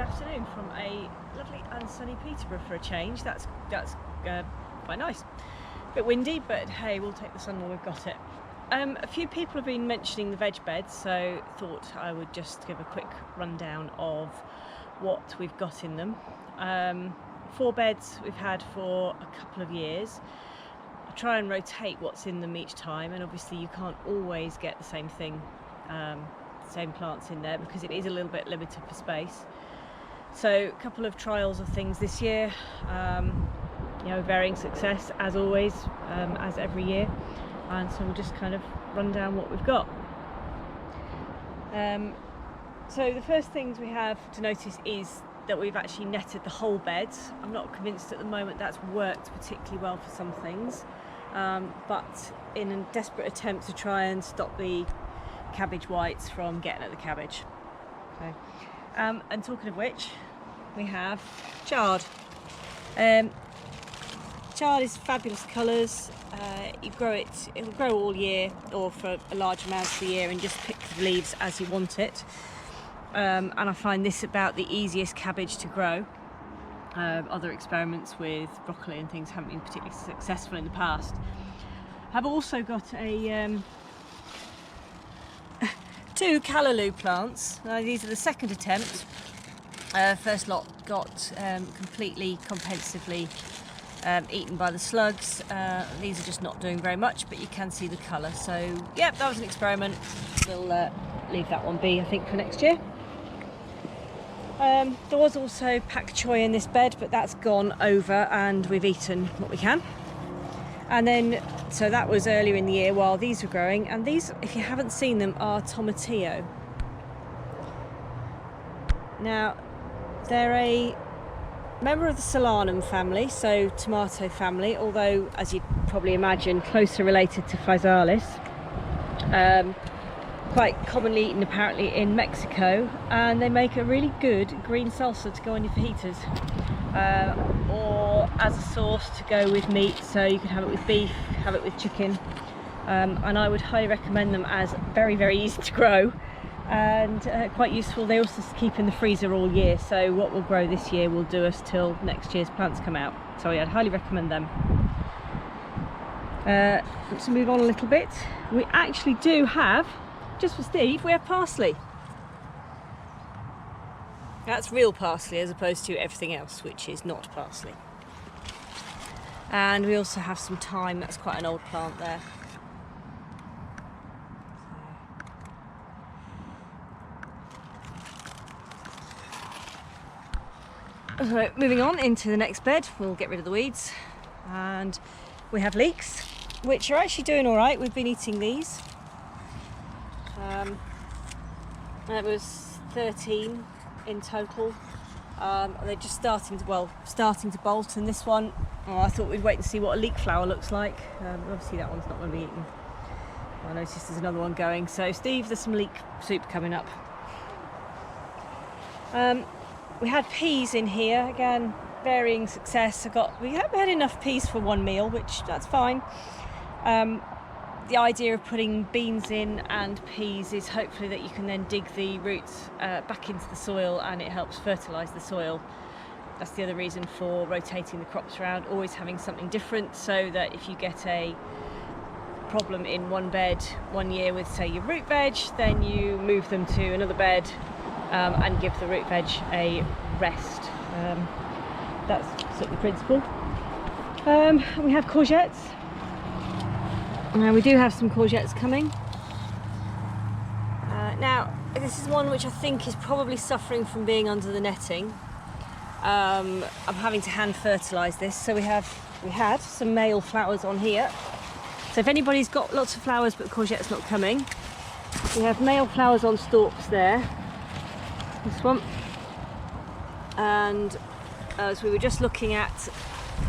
afternoon from a lovely and sunny Peterborough for a change. That's quite nice. A bit windy, but hey, we'll take the sun while we've got it. A few people have been mentioning the veg beds, so thought I would just give a quick rundown of what we've got in them. 4 beds we've had for a couple of years. I try and rotate what's in them each time, and obviously you can't always get the same thing, same plants in there, because it is a little bit limited for space. So a couple of trials of things this year, you know, varying success as always, as every year, and so we'll just kind of run down what we've got. So the first things we have to notice is that we've actually netted the whole bed. I'm not convinced at the moment that's worked particularly well for some things, but in a desperate attempt to try and stop the cabbage whites from getting at the cabbage. Okay. And talking of which, we have chard. Chard is fabulous colours. You grow it, it will grow all year or for a large amount of the year, and just pick the leaves as you want it. And I find this about the easiest cabbage to grow. Other experiments with broccoli and things haven't been particularly successful in the past. I've also got a 2 callaloo plants. These are the second attempt. First lot got completely comprehensively eaten by the slugs. These are just not doing very much, but you can see the colour. So yeah, that was an experiment. We'll leave that one be, I think, for next year. There was also pak choy in this bed, but that's gone over and we've eaten what we can. And then, so that was earlier in the year while these were growing, and these, if you haven't seen them, are Tomatillo. Now, they're a member of the Solanum family, so tomato family, although, as you'd probably imagine, closer related to Physalis. Quite commonly eaten apparently in Mexico, and they make a really good green salsa to go on your fajitas, or as a sauce to go with meat, so you can have it with beef, have it with chicken, and I would highly recommend them as very, very easy to grow and quite useful. They also keep in the freezer all year, so what will grow this year will do us till next year's plants come out, so yeah, I'd highly recommend them. Let's move on a little bit. We actually do have, just for Steve, we have parsley. That's real parsley as opposed to everything else which is not parsley. And we also have some thyme. That's quite an old plant there. So, moving on into the next bed, we'll get rid of the weeds. And we have leeks, which are actually doing all right. We've been eating these. It was 13 in total. They're just starting to bolt, and this one, I thought we'd wait and see what a leek flower looks like. Obviously that one's not going to be eaten. I noticed there's another one going. So Steve, there's some leek soup coming up. We had peas in here, again, varying success. We haven't had enough peas for one meal, which that's fine. The idea of putting beans in and peas is hopefully that you can then dig the roots back into the soil, and it helps fertilise the soil. That's the other reason for rotating the crops around, always having something different, so that if you get a problem in one bed one year with, say, your root veg, then you move them to another bed and give the root veg a rest. That's sort of the principle. We have courgettes. Now we do have some courgettes coming. Now this is one which I think is probably suffering from being under the netting. I'm having to hand fertilise this, so we had some male flowers on here. So if anybody's got lots of flowers but courgette's not coming, we have male flowers on stalks there. This one, and as we were just looking at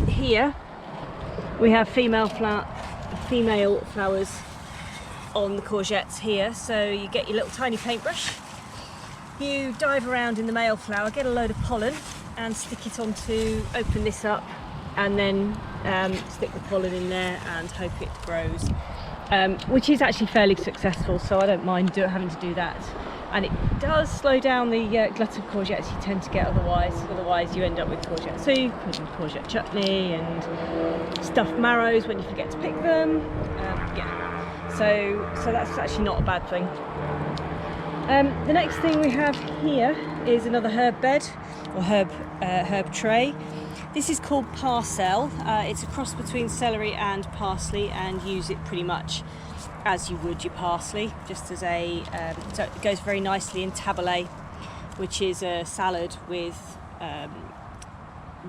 here, we have female flowers on the courgettes here. So you get your little tiny paintbrush, you dive around in the male flower, get a load of pollen and stick it onto, open this up, and then stick the pollen in there and hope it grows, which is actually fairly successful, so I don't mind having to do that. and it does slow down the glut of courgettes you tend to get otherwise you end up with courgette soup and courgette chutney and stuffed marrows when you forget to pick them. Yeah, so that's actually not a bad thing. The next thing we have here is another herb bed, or herb tray. This is called Parsley. It's a cross between celery and parsley, and use it pretty much as you would your parsley, just as a so it goes very nicely in tabbouleh, which is a salad with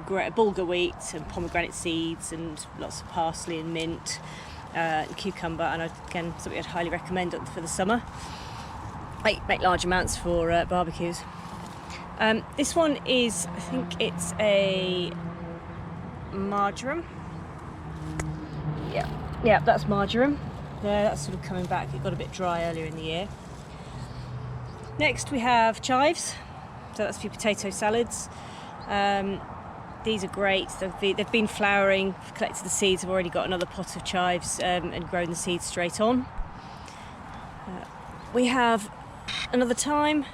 bulgur wheat and pomegranate seeds and lots of parsley and mint and cucumber, and again something I'd highly recommend for the summer. Make large amounts for barbecues. This one is, I think it's a marjoram. Yeah, that's marjoram. Yeah, that's sort of coming back. It got a bit dry earlier in the year. Next we have chives. So that's for your potato salads. These are great. They've been flowering, collected the seeds. I've already got another pot of chives and grown the seeds straight on. We have another thyme,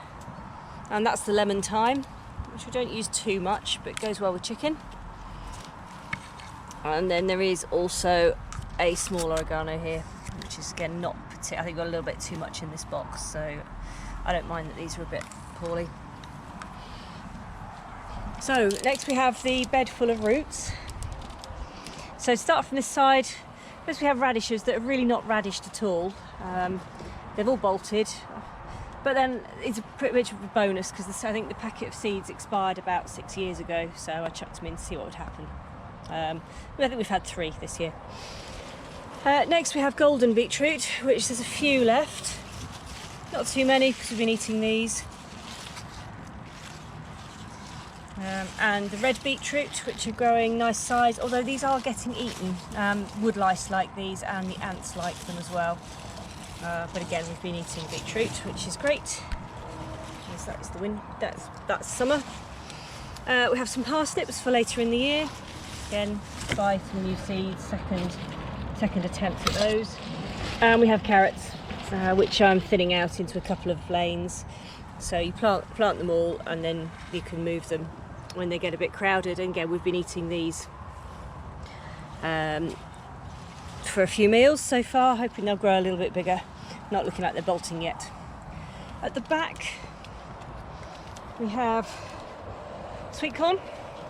and that's the lemon thyme, which we don't use too much, but it goes well with chicken. And then there is also a small oregano here, which is again not particular. I think got a little bit too much in this box, so I don't mind that these are a bit poorly. So next we have the bed full of roots. So start from this side. First we have radishes that are really not radished at all. They've all bolted, but then it's a pretty much of a bonus because I think the packet of seeds expired about 6 years ago, so I chucked them in to see what would happen. I think we've had 3 this year. Next we have golden beetroot, which there's a few left. Not too many because we've been eating these. And the red beetroot, which are growing nice size, although these are getting eaten. Wood lice like these and the ants like them as well. But again, we've been eating beetroot, which is great. Yes, that is the wind. That's summer. We have some parsnips for later in the year. Again, buy some new seeds, second attempt at those. And we have carrots, which I'm thinning out into a couple of lanes. So you plant them all, and then you can move them when they get a bit crowded. And again, we've been eating these for a few meals so far, hoping they'll grow a little bit bigger. Not looking like they're bolting yet. At the back we have sweet corn,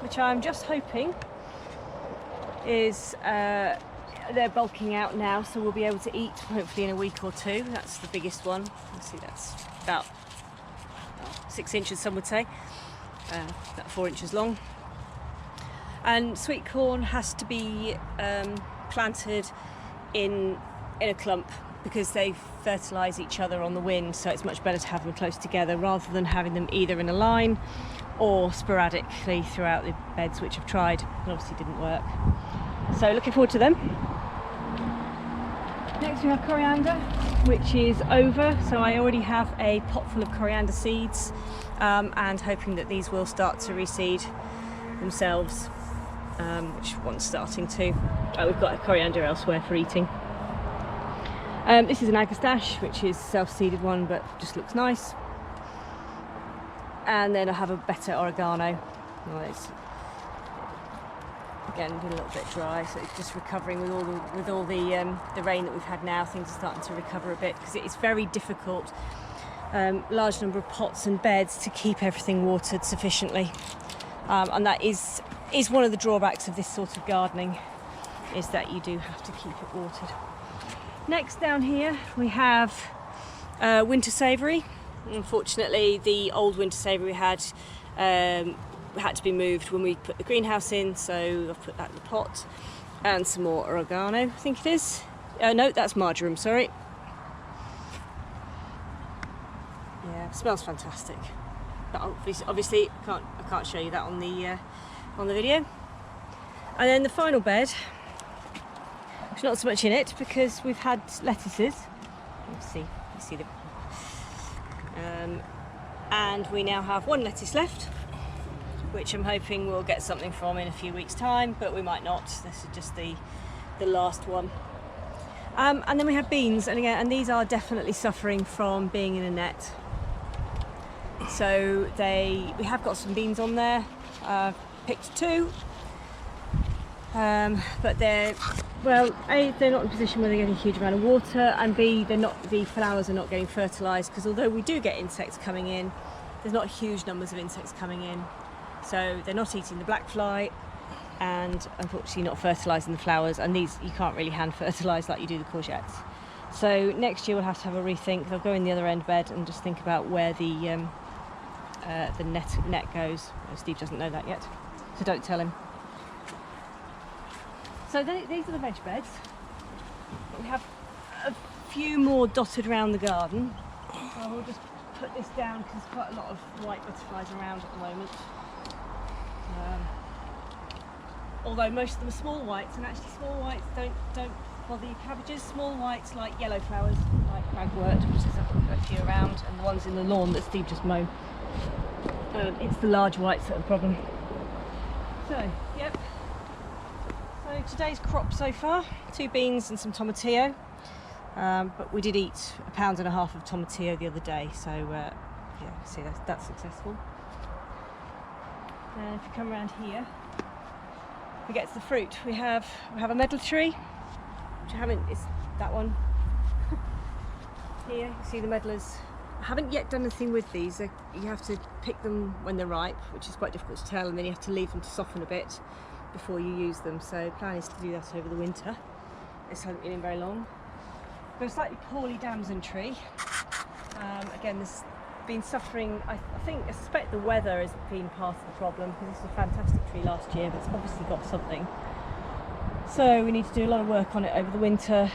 which I'm just hoping is they're bulking out now, so we'll be able to eat hopefully in a week or 2. That's the biggest one. Let's see, that's about 6 inches, some would say, about 4 inches long. And sweet corn has to be planted in a clump because they fertilise each other on the wind, so it's much better to have them close together rather than having them either in a line or sporadically throughout the beds, which I've tried and obviously didn't work. So looking forward to them. Next we have coriander, which is over, so I already have a pot full of coriander seeds, and hoping that these will start to reseed themselves, which one's starting to. We've got a coriander elsewhere for eating. This is an Agastache, which is self-seeded one, but just looks nice. And then I have a better oregano. Well, it's again been a little bit dry, so it's just recovering with all the rain that we've had now. Things are starting to recover a bit because it's very difficult. Large number of pots and beds to keep everything watered sufficiently, and that is one of the drawbacks of this sort of gardening, is that you do have to keep it watered. Next down here we have winter savoury. Unfortunately, the old winter savoury we had to be moved when we put the greenhouse in, so I've put that in the pot. And some more oregano, I think it is. No, that's marjoram, sorry. Yeah, it smells fantastic. But obviously I can't show you that on the video. And then the final bed, there's not so much in it because we've had lettuces. You see the. And we now have 1 lettuce left, which I'm hoping we'll get something from in a few weeks' time, but we might not. This is just the last one. And then we have beans, and these are definitely suffering from being in a net. So we have got some beans on there. Picked 2, but they're, well, A, they're not in a position where they're getting a huge amount of water, and B, the flowers are not getting fertilised, because although we do get insects coming in, there's not huge numbers of insects coming in, so they're not eating the black fly, and unfortunately not fertilising the flowers, and these you can't really hand fertilise like you do the courgettes. So next year we'll have to have a rethink. They'll go in the other end bed and just think about where the net goes. Steve doesn't know that yet, so don't tell him. So these are the veg beds. We have a few more dotted around the garden. So we'll just put this down because there's quite a lot of white butterflies around at the moment. Although most of them are small whites, and actually small whites don't bother your cabbages. Small whites like yellow flowers, like ragwort, which is a few around, and the ones in the lawn that Steve just mowed. It's the large whites that are the problem. So, yep. So today's crop so far, 2 beans and some tomatillo. But we did eat 1.5 pounds of tomatillo the other day, so yeah, see that's successful. And if you come around here, we get to the fruit. We have a medlar tree, which I haven't. It's that one. Here you see the medlars. I haven't yet done anything with these. You have to pick them when they're ripe, which is quite difficult to tell, and then you have to leave them to soften a bit before you use them. So the plan is to do that over the winter. This hasn't been in very long. We've got a slightly poorly damson tree. Again, this been suffering. I suspect the weather has been part of the problem, because this was a fantastic tree last year, but it's obviously got something. So we need to do a lot of work on it over the winter.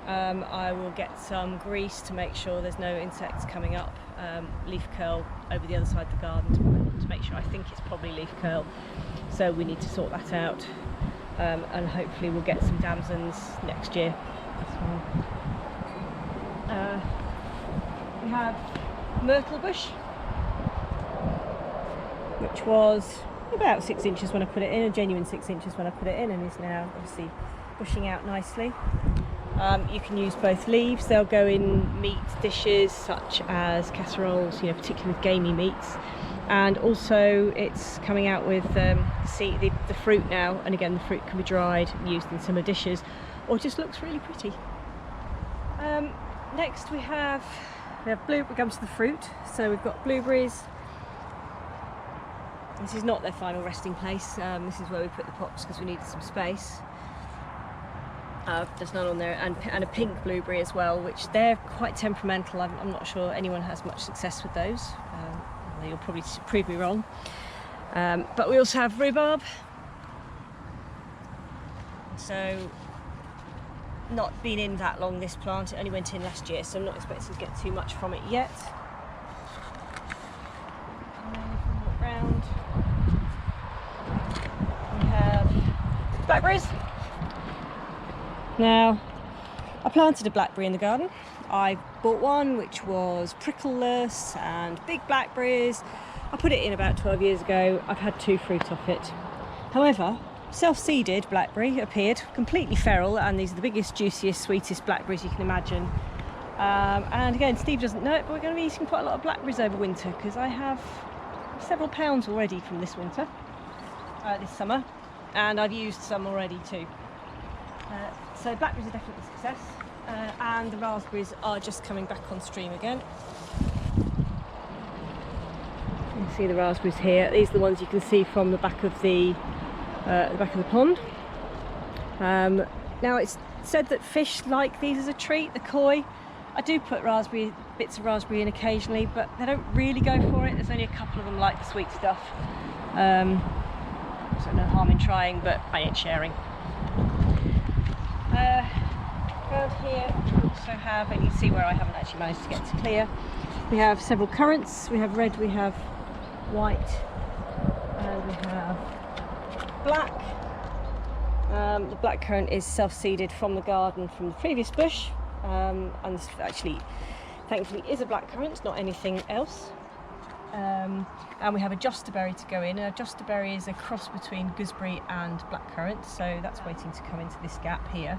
I will get some grease to make sure there's no insects coming up, leaf curl over the other side of the garden to make sure. I think it's probably leaf curl, so we need to sort that out, and hopefully we'll get some damsons next year as well. We have Myrtle bush, which was about 6 inches when I put it in, a genuine 6 inches when I put it in, and is now obviously bushing out nicely. You can use both leaves. They'll go in meat dishes such as casseroles, particularly with gamey meats, and also it's coming out with the fruit now, and again the fruit can be dried and used in summer dishes, or just looks really pretty. Next we have we come to the fruit. So we've got blueberries. This is not their final resting place. This is where we put the pots because we needed some space. There's none on there, and a pink blueberry as well, which they're quite temperamental. I'm not sure anyone has much success with those. You'll probably prove me wrong. But we also have rhubarb. So, not been in that long, this plant. It only went in last year, so I'm not expecting to get too much from it yet. And then if we walk round, we have blackberries. Now, I planted a blackberry in the garden. I bought one which was prickleless and big blackberries. I put it in about 12 years ago. I've had 2 fruit off it. However, self-seeded blackberry appeared, completely feral, and these are the biggest, juiciest, sweetest blackberries you can imagine. And again, Steve doesn't know it, but we're going to be eating quite a lot of blackberries over winter, because I have several pounds already from this winter, this summer, and I've used some already too. So blackberries are definitely a success, and the raspberries are just coming back on stream again. You can see the raspberries here. These are the ones you can see from the back of the pond. Now it's said that fish like these as a treat, the koi. I do put bits of raspberry in occasionally, but they don't really go for it. There's only a couple of them like the sweet stuff. So no harm in trying, but I ain't sharing. Around here we also have, and you can see where I haven't actually managed to get to clear, we have several currants. We have red, we have white, and we have black. The black currant is self-seeded from the garden from the previous bush, and this actually thankfully is a black currant, not anything else. And we have a josterberry to go in. A josterberry is a cross between gooseberry and blackcurrant, so that's waiting to come into this gap here.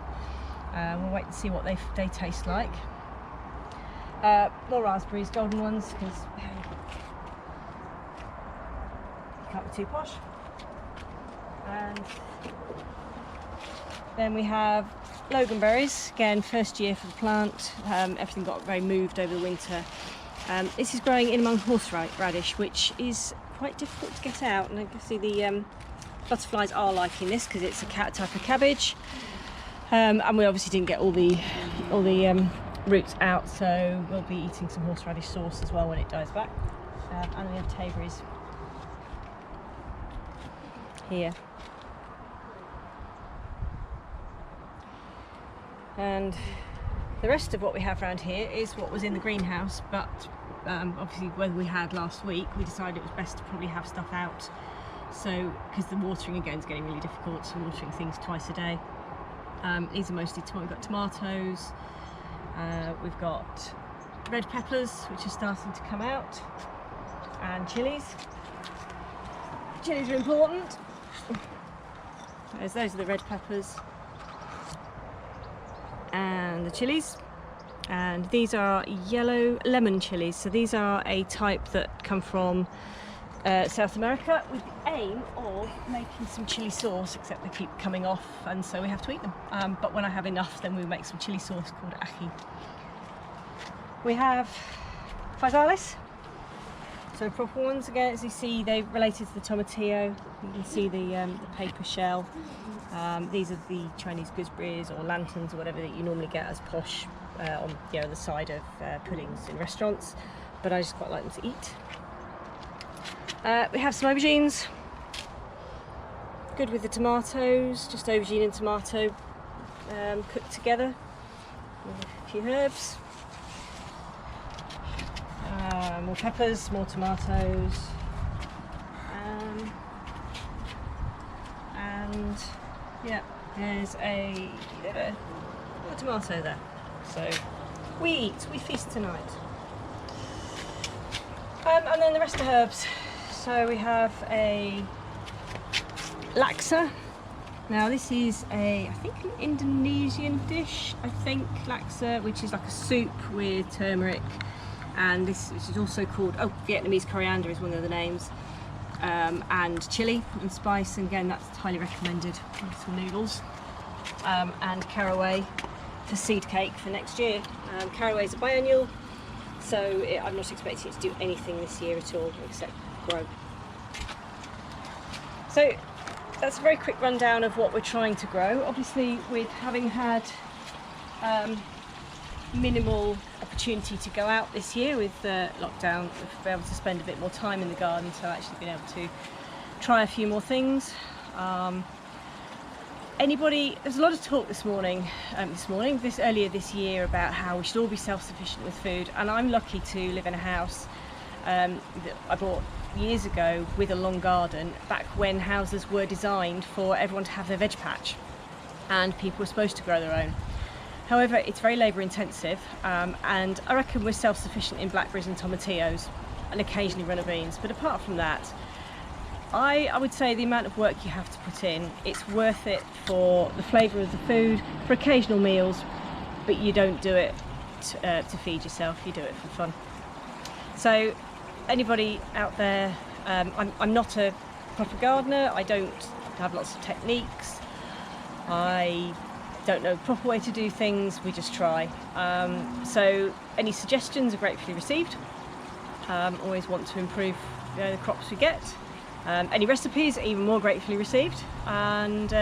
We'll wait and see what they taste like. More raspberries, golden ones, because Can't be too posh. And then we have Loganberries, again first year for the plant. Everything got very moved over the winter. This is growing in among horseradish, which is quite difficult to get out, and I can see the butterflies are liking this because it's a type of cabbage. And we obviously didn't get all the roots out, so we'll be eating some horseradish sauce as well when it dies back. And we have Taberries here. And the rest of what we have around here is what was in the greenhouse, but obviously when we had last week, we decided it was best to probably have stuff out. So, because the watering again is getting really difficult, so watering things twice a day. These are mostly we've got tomatoes, we've got red peppers, which are starting to come out, and chillies. Chillies are important. Those are the red peppers and the chillies, and these are yellow lemon chillies. So these are a type that come from South America with the aim of making some chili sauce, except they keep coming off and so we have to eat them. But when I have enough, then we make some chili sauce called ají. We have Physalis, so proper ones again. As you see, they're related to the Tomatillo. You can see the paper shell. These are the Chinese gooseberries or lanterns or whatever that you normally get as posh on the side of puddings in restaurants, but I just quite like them to eat. We have some aubergines, good with the tomatoes, just aubergine and tomato cooked together with a few herbs. More peppers, more tomatoes, and yeah, there's a tomato there. So we feast tonight. And then the rest of the herbs. So we have a Laksa. Now this is I think an Indonesian dish, Laksa, which is like a soup with turmeric, and this is also called, Vietnamese coriander is one of the names, and chili and spice, and again that's highly recommended with some noodles, and caraway for seed cake for next year. Caraway is a biennial, so I'm not expecting it to do anything this year at all except grow. So that's a very quick rundown of what we're trying to grow. Obviously, with having had minimal opportunity to go out this year with lockdown, we've been able to spend a bit more time in the garden, so I've actually been able to try a few more things. There's a lot of talk earlier this year about how we should all be self-sufficient with food, and I'm lucky to live in a house that I bought years ago with a long garden, back when houses were designed for everyone to have their veg patch and people were supposed to grow their own. However, it's very labour intensive, and I reckon we're self-sufficient in blackberries and tomatillos and occasionally runner beans, but apart from that, I would say the amount of work you have to put in, it's worth it for the flavour of the food, for occasional meals, but you don't do it to feed yourself, you do it for fun. So anybody out there, I'm not a proper gardener, I don't have lots of techniques, I don't know the proper way to do things, we just try. So any suggestions are gratefully received. Always want to improve the crops we get. Any recipes are even more gratefully received. And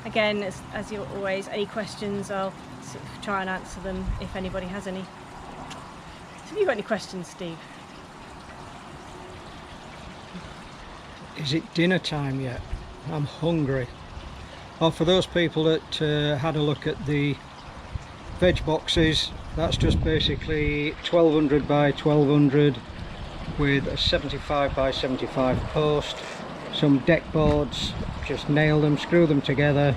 again, as you always, any questions, I'll sort of try and answer them if anybody has any. So have you got any questions, Steve? Is it dinner time yet? I'm hungry. Well, for those people that had a look at the veg boxes, that's just basically 1200 by 1200 with a 75 by 75 post, some deck boards, just nail them, screw them together,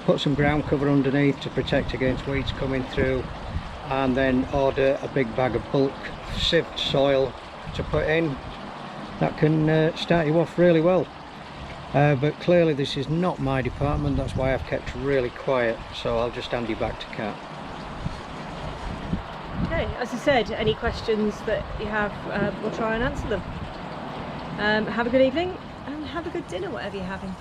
put some ground cover underneath to protect against weeds coming through, and then order a big bag of bulk sieved soil to put in. That can start you off really well. But clearly this is not my department, that's why I've kept really quiet, so I'll just hand you back to Kat. Okay, as I said, any questions that you have, we'll try and answer them. Have a good evening, and have a good dinner, whatever you're having.